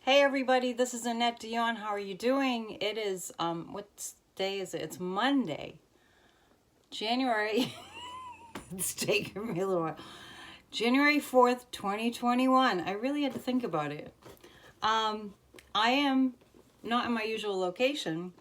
Hey everybody, this is Annette Dion. How are you doing? It is, what day is it? It's Monday, January, it's taking me a little while. January 4th, 2021. I really had to think about it. I am not in my usual location.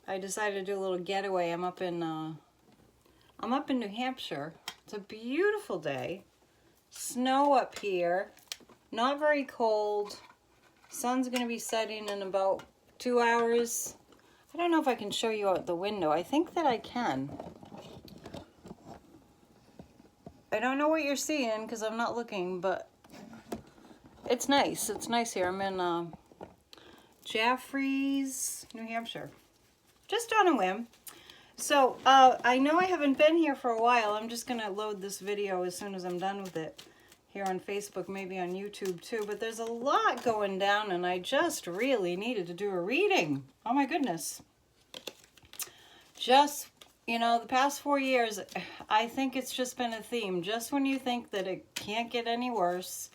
I decided to do a little getaway. I'm up in New Hampshire. It's a beautiful day. Snow up here. Not very cold. Sun's going to be setting in about 2 hours. I don't know if I can show you out the window. I think that I can. I don't know what you're seeing because I'm not looking, but it's nice. It's nice here. I'm in Jaffrey's, New Hampshire. Just on a whim. So I know I haven't been here for a while. I'm just going to load this video as soon as I'm done with it. Here on Facebook, maybe on YouTube too, but there's a lot going down and I just really needed to do a reading. Oh my goodness. Just, the past 4 years, I think it's just been a theme. Just when you think that it can't get any worse,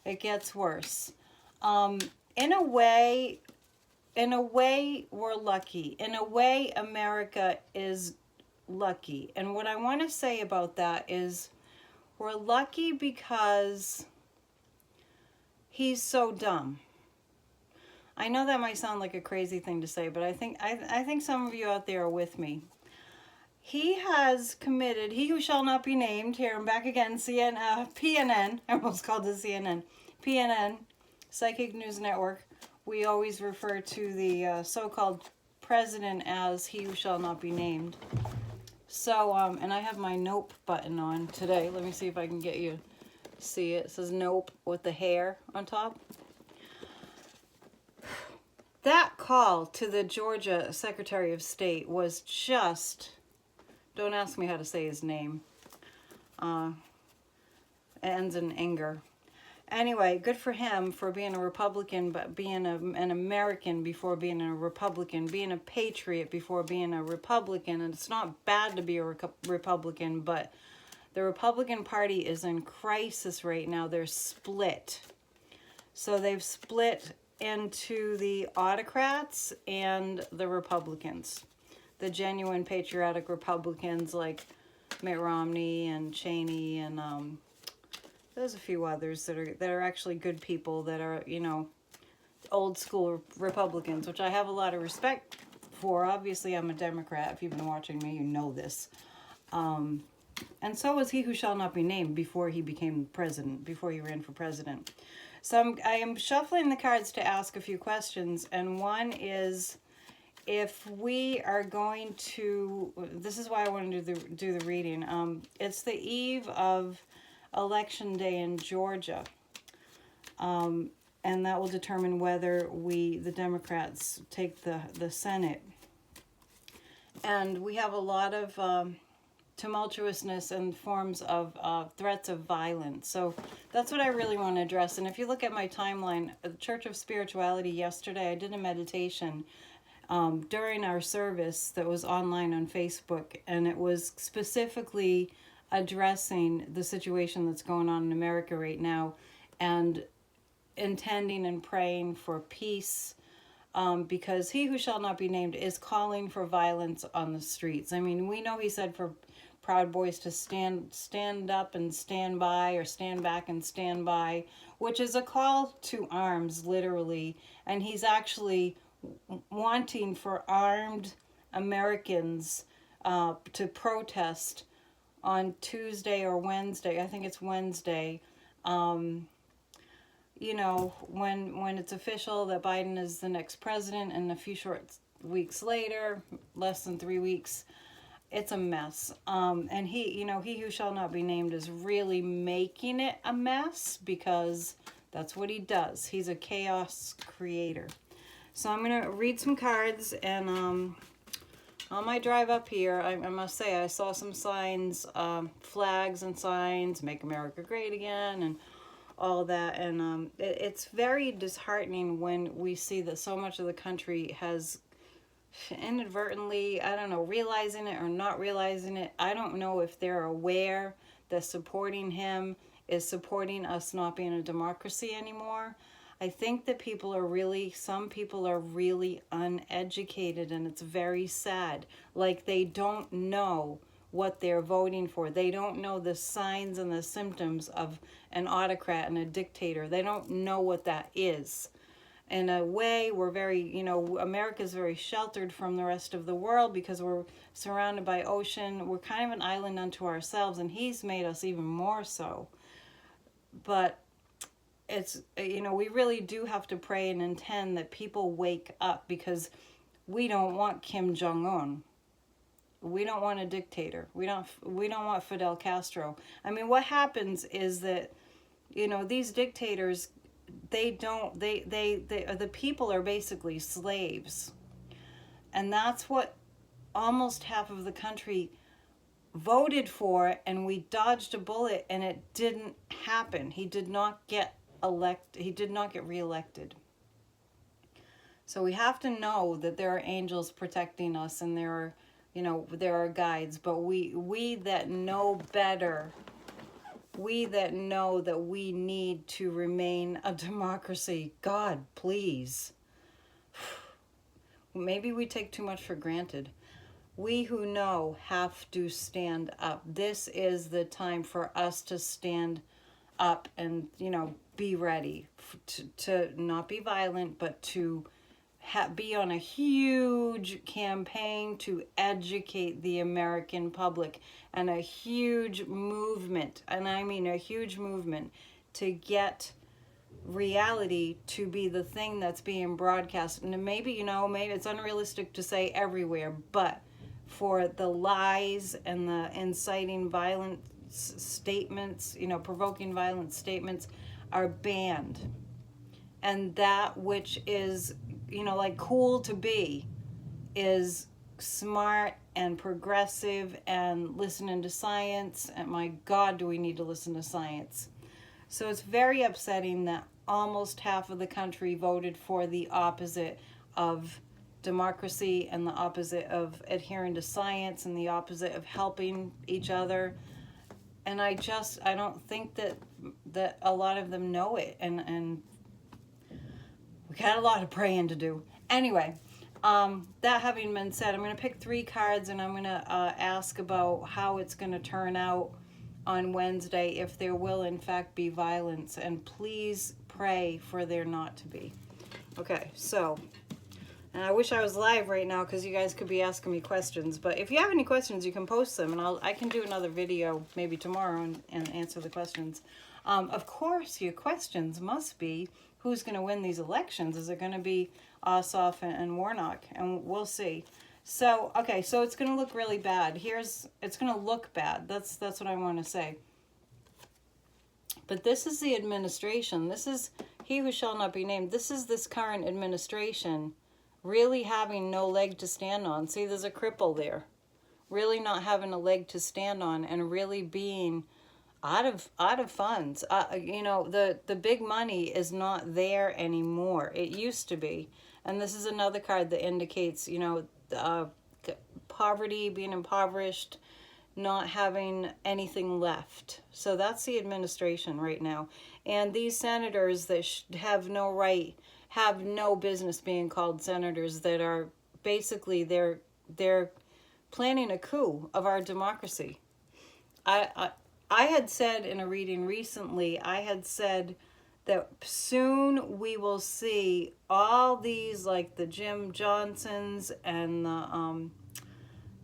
it gets worse. In a way, we're lucky. In a way, America is lucky. And what I want to say about that is, we're lucky because he's so dumb. I know that might sound like a crazy thing to say, but I think some of you out there are with me. He has committed, he who shall not be named, here I'm back again, PNN, I almost called it CNN, PNN, Psychic News Network. We always refer to the so-called president as he who shall not be named. So, and I have my nope button on today. Let me see if I can get you to see it. It says nope with the hair on top. That call to the Georgia Secretary of State was just, don't ask me how to say his name. It ends in anger. Anyway, good for him for being a Republican, but being an American before being a Republican, being a patriot before being a Republican. And it's not bad to be a Republican, but the Republican Party is in crisis right now. They're split. So they've split into the autocrats and the Republicans. The genuine patriotic Republicans like Mitt Romney and Cheney and there's a few others that are actually good people that are, old school Republicans, which I have a lot of respect for. Obviously, I'm a Democrat. If you've been watching me, you know this. And so was he who shall not be named before he became president, before he ran for president. So I am shuffling the cards to ask a few questions, and one is, if we are going to, this is why I want to do the reading. It's the eve of Election Day in Georgia, and that will determine whether the Democrats take the Senate. And we have a lot of tumultuousness and forms of threats of violence. So that's what I really want to address. And if you look at my timeline, Church of Spirituality yesterday, I did a meditation during our service that was online on Facebook, and it was specifically addressing the situation that's going on in America right now and intending and praying for peace, because he who shall not be named is calling for violence on the streets. I mean, we know he said for Proud Boys to stand up and stand by, or stand back and stand by, which is a call to arms, literally. And he's actually wanting for armed Americans to protest on Tuesday or Wednesday. I think it's Wednesday. When it's official that Biden is the next president, and a few short weeks later, less than 3 weeks, it's a mess. And he who shall not be named is really making it a mess, because that's what he does. He's a chaos creator. So I'm going to read some cards, and on my drive up here, I must say, I saw some signs, flags and signs, Make America Great Again, and all that. And it's very disheartening when we see that so much of the country has inadvertently, I don't know, realizing it or not realizing it. I don't know if they're aware that supporting him is supporting us not being a democracy anymore. I think that some people are really uneducated, and it's very sad. Like, they don't know what they're voting for. They don't know the signs and the symptoms of an autocrat and a dictator. They don't know what that is. In a way, we're very, America's very sheltered from the rest of the world because we're surrounded by ocean. We're kind of an island unto ourselves, and he's made us even more so. But it's, we really do have to pray and intend that people wake up, because we don't want Kim Jong-un. We don't want a dictator. We don't want Fidel Castro. I mean, what happens is that, these dictators, the people are basically slaves. And that's what almost half of the country voted for, and we dodged a bullet, and it didn't happen. He did not get reelected. So we have to know that there are angels protecting us, and there are guides, but we that know better, we that know that we need to remain a democracy, God, please. Maybe we take too much for granted. We who know have to stand up. This is the time for us to stand up and, be ready to not be violent, but to be on a huge campaign to educate the American public, and a huge movement, and I mean a huge movement, to get reality to be the thing that's being broadcast. And maybe, maybe it's unrealistic to say everywhere, but for the lies and the inciting violent statements, provoking violent statements are banned. And that which is, like cool to be, is smart and progressive and listening to science. And my God, do we need to listen to science. So it's very upsetting that almost half of the country voted for the opposite of democracy, and the opposite of adhering to science, and the opposite of helping each other. And I don't think that a lot of them know it, and we got a lot of praying to do. Anyway, that having been said, I'm going to pick 3 cards, and I'm going to ask about how it's going to turn out on Wednesday, if there will in fact be violence, and please pray for there not to be. Okay, so, and I wish I was live right now, because you guys could be asking me questions, but if you have any questions, you can post them, and I can do another video maybe tomorrow and answer the questions. Of course, your questions must be, who's going to win these elections? Is it going to be Ossoff and Warnock? And we'll see. So, okay, so it's going to look really bad. It's going to look bad. That's what I want to say. But this is the administration. This is he who shall not be named. This is this current administration really having no leg to stand on. See, there's a cripple there. Really not having a leg to stand on, and really being out of funds. The big money is not there anymore. It used to be. And this is another card that indicates, poverty, being impoverished, not having anything left. So that's the administration right now. And these senators that have no right, have no business being called senators, that are basically, they're planning a coup of our democracy. I had said in a reading recently, I had said that soon we will see all these, like the Jim Johnsons and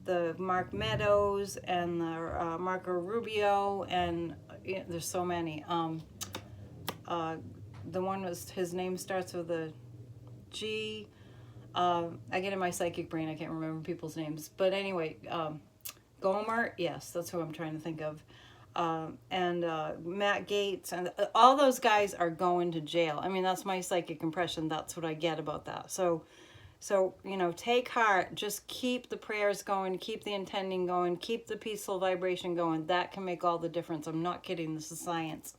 the Mark Meadows and the Marco Rubio, and there's so many. The one was, his name starts with a G. I get in my psychic brain, I can't remember people's names. But anyway, Gomer, yes, that's who I'm trying to think of. And Matt Gaetz, and all those guys are going to jail. I mean, that's my psychic impression. That's what I get about that. So, take heart. Just keep the prayers going. Keep the intending going. Keep the peaceful vibration going. That can make all the difference. I'm not kidding. This is science.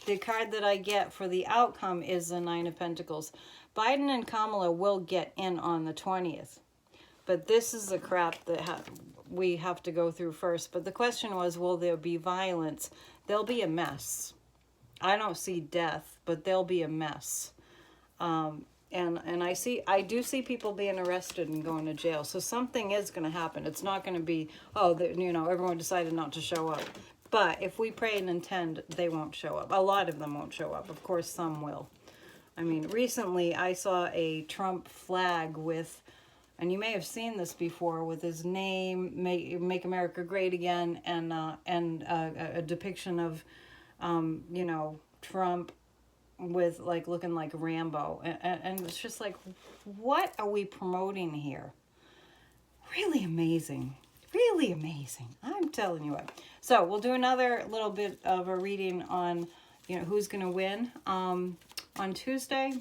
The card that I get for the outcome is the Nine of Pentacles. Biden and Kamala will get in on the 20th. But this is the crap that we have to go through first. But the question was, will there be violence? There'll be a mess. I don't see death, but there'll be a mess. And I do see people being arrested and going to jail. So something is going to happen. It's not going to be, oh, everyone decided not to show up. But if we pray and intend, they won't show up. A lot of them won't show up. Of course, some will. I mean, recently I saw a Trump flag with, and you may have seen this before, with his name, Make America Great Again, and a depiction of, Trump with like looking like Rambo, and it's just like, what are we promoting here? Really amazing, really amazing. I'm telling you what. So we'll do another little bit of a reading on, who's gonna win on Tuesday.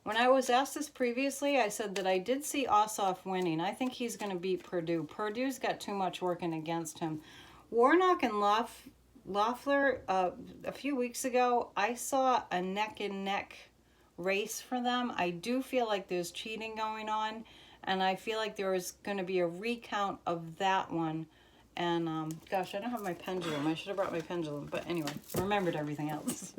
When I was asked this previously, I said that I did see Ossoff winning. I think he's going to beat Perdue. Perdue's got too much working against him. Warnock and Loeffler, a few weeks ago, I saw a neck-and-neck race for them. I do feel like there's cheating going on, and I feel like there is going to be a recount of that one. And, gosh, I don't have my pendulum. I should have brought my pendulum. But anyway, remembered everything else.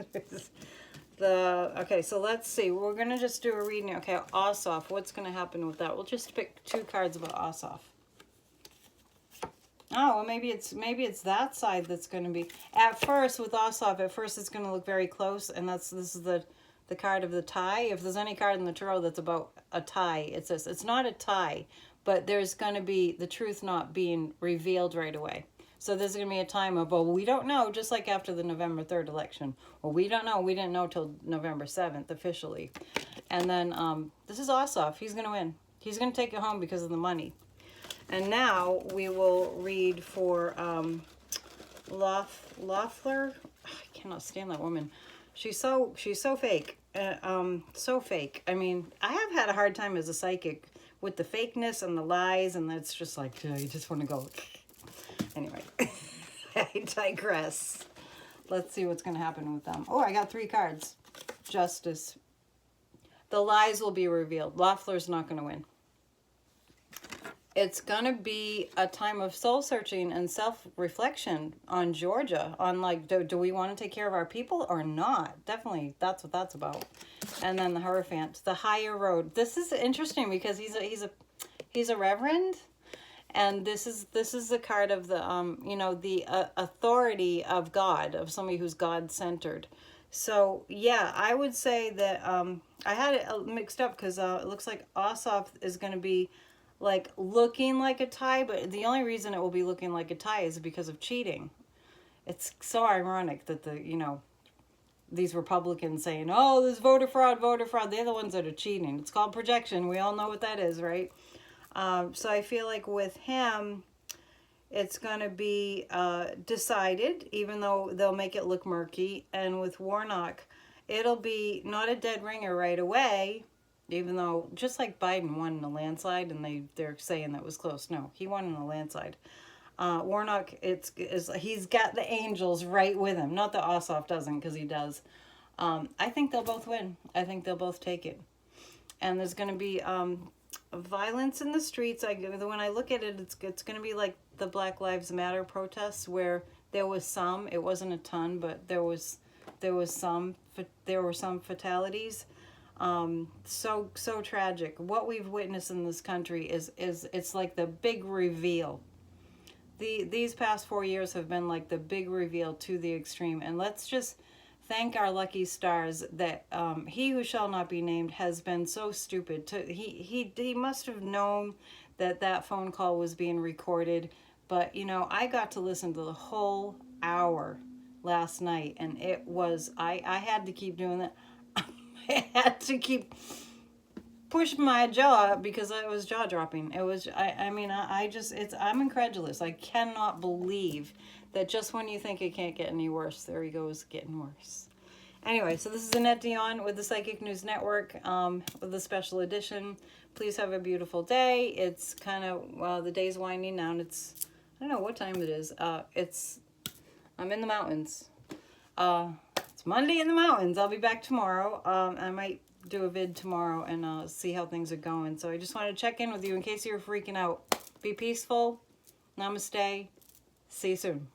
Okay, so let's see. We're going to just do a reading. Okay, Ossoff. What's going to happen with that? We'll just pick 2 cards about Ossoff. Oh, well, maybe it's that side that's going to be. At first, with Ossoff, it's going to look very close, and this is the card of the tie. If there's any card in the tarot that's about a tie, it's this. It's not a tie, but there's going to be the truth not being revealed right away. So there's going to be a time of, well, we don't know, just like after the November 3rd election. Well, we don't know. We didn't know till November 7th officially. And then this is Ossoff. He's going to win. He's going to take it home because of the money. And now we will read for Loeffler. I cannot stand that woman. She's so fake. So fake. I mean, I have had a hard time as a psychic with the fakeness and the lies, and it's just like, you just want to go. Anyway, I digress. Let's see what's going to happen with them. Oh, I got 3 cards. Justice. The lies will be revealed. Loeffler's not going to win. It's going to be a time of soul searching and self-reflection on Georgia. On like, do we want to take care of our people or not? Definitely, that's what that's about. And then the Hierophant, the higher road. This is interesting because he's a reverend. And this is the card of the the authority of God, of somebody who's God-centered. So yeah, I would say that I had it mixed up because it looks like Ossoff is going to be like looking like a tie, but the only reason it will be looking like a tie is because of cheating. It's so ironic that these Republicans saying, "Oh, there's voter fraud." They're the ones that are cheating. It's called projection. We all know what that is, right? So I feel like with him, it's going to be decided, even though they'll make it look murky. And with Warnock, it'll be not a dead ringer right away, even though just like Biden won in a landslide, and they're saying that was close. No, he won in a landslide. Warnock, he's got the angels right with him. Not that Ossoff doesn't, because he does. I think they'll both win. I think they'll both take it. And there's going to be violence in the streets. When I look at it, it's going to be like the Black Lives Matter protests, where there was some. It wasn't a ton, but there were some fatalities. So tragic. What we've witnessed in this country is it's like the big reveal. These past 4 years have been like the big reveal to the extreme, and let's just thank our lucky stars that he who shall not be named has been so stupid. He must have known that phone call was being recorded, but I got to listen to the whole hour last night, and it was I had to keep doing that. I had to keep pushing my jaw because it was jaw dropping. It was I'm incredulous. I cannot believe that just when you think it can't get any worse, there he goes getting worse. Anyway, so this is Annette Dion with the Psychic News Network with the special edition. Please have a beautiful day. It's kind of, the day's winding down. I don't know what time it is. I'm in the mountains. It's Monday in the mountains. I'll be back tomorrow. I might do a vid tomorrow and see how things are going. So I just wanted to check in with you in case you were freaking out. Be peaceful. Namaste. See you soon.